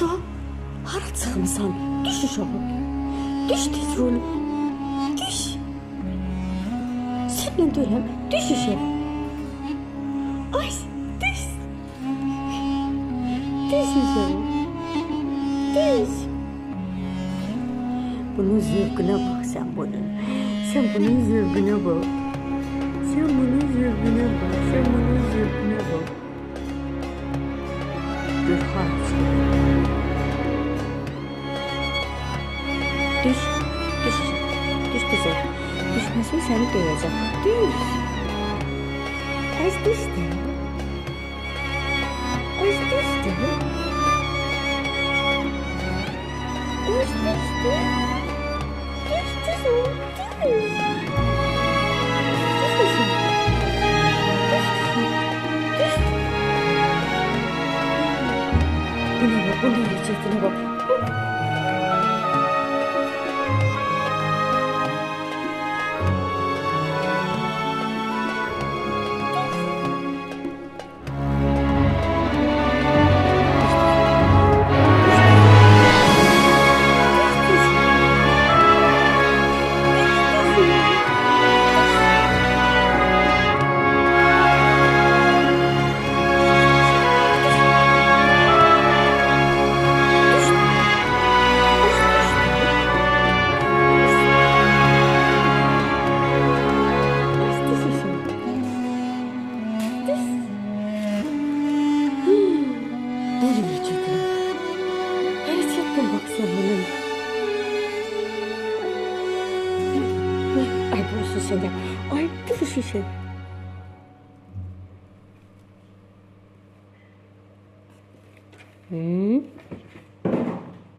İso, hara çıxmısan? Düş uşağı. Düş tez rolü. Düş. Seninle dönəm. Düş uşağı. Ay, düş. Düş uşağı. Düş. Bunun zevkine bak sen bunun. Sen bunun zevkine bak. Sen bunun zevkine bak. Sen bunun zevkine bak. Dur hara Düş, düş, düş güzel. Düşmesin seni döveceğim. Düş. Az düştü. Az düştü. Az düştü. Düştü son. Düş. Bu ne bak, bu ne hareketine bak. Ay burası sen. Ay burası sen. Hı?